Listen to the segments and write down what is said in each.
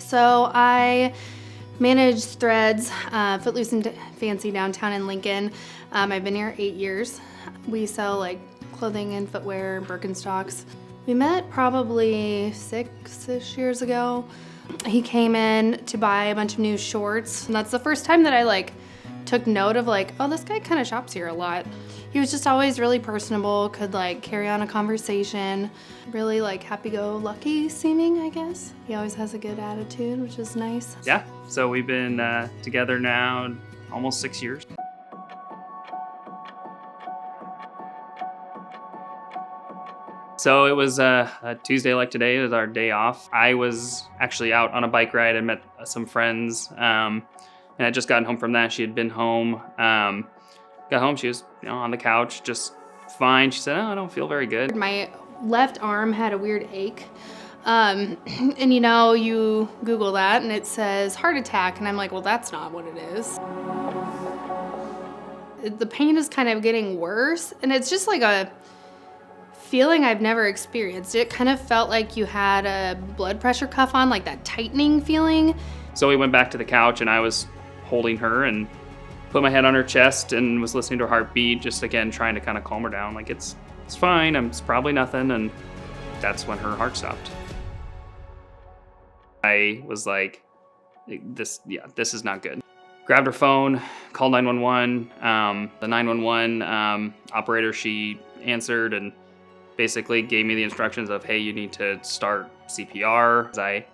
So I manage Threads, Footloose and Fancy downtown in Lincoln. I've been here 8 years. We sell like clothing and footwear, Birkenstocks. We met probably 6-ish years ago. He came in to buy a bunch of new shorts, and that's the first time that I took note of oh, this guy kind of shops here a lot. He was just always really personable, could carry on a conversation, really happy-go-lucky seeming, I guess. He always has a good attitude, which is nice. Yeah, so we've been together now almost 6 years. So it was a Tuesday like today. It was our day off. I was actually out on a bike ride. I met some friends, and I'd just gotten home from that. She had been home. Got home, she was on the couch, just fine. She said, "Oh, I don't feel very good." My left arm had a weird ache. And you Google that and it says heart attack. And I'm like, well, that's not what it is. The pain is kind of getting worse. And it's just a feeling I've never experienced. It kind of felt like you had a blood pressure cuff on, that tightening feeling. So we went back to the couch and I was holding her and put my head on her chest and was listening to her heartbeat, just again trying to kind of calm her down. It's fine, it's probably nothing. And that's when her heart stopped. I was like, this is not good. Grabbed her phone, called 911. The 911 operator, she answered and basically gave me the instructions of, hey, you need to start CPR. I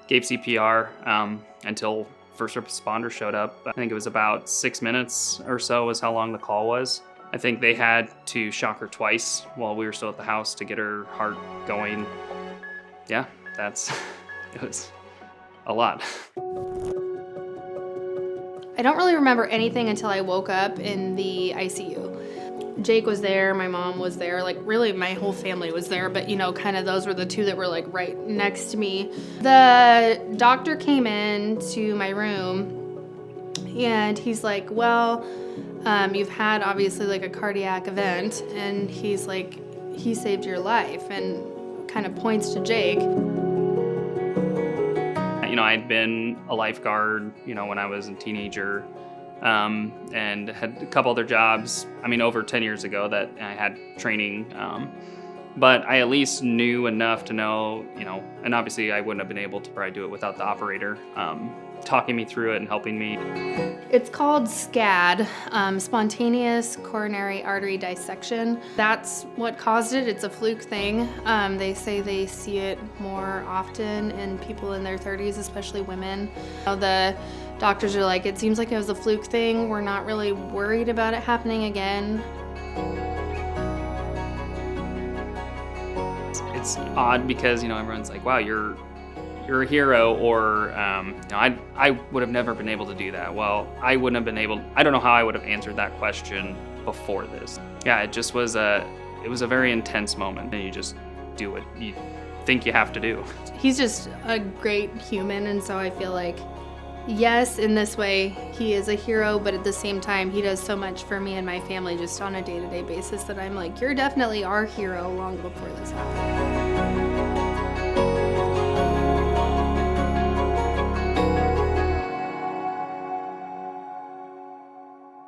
gave CPR until first responders showed up. I think it was about 6 minutes or so was how long the call was. I think they had to shock her twice while we were still at the house to get her heart going. Yeah, it was a lot. I don't really remember anything until I woke up in the ICU. Jake was there, my mom was there, really my whole family was there, but kind of those were the two that were right next to me. The doctor came in to my room and he's like, well, you've had obviously a cardiac event, and he's like, he saved your life, and kind of points to Jake. I'd been a lifeguard, when I was a teenager. And had a couple other jobs, over 10 years ago that I had training. But I at least knew enough to know, and obviously I wouldn't have been able to probably do it without the operator talking me through it and helping me. It's called SCAD, spontaneous coronary artery dissection. That's what caused it. It's a fluke thing. They say they see it more often in people in their 30s, especially women. The doctors are like, it seems like it was a fluke thing. We're not really worried about it happening again. It's odd because, everyone's like, wow, you're a hero, or, I would have never been able to do that. Well, I wouldn't have been able, I don't know how I would have answered that question before this. Yeah, it just was a very intense moment, and you just do what you think you have to do. He's just a great human, and so I feel like, yes, in this way, he is a hero, but at the same time, he does so much for me and my family just on a day-to-day basis that I'm like, you're definitely our hero long before this happened.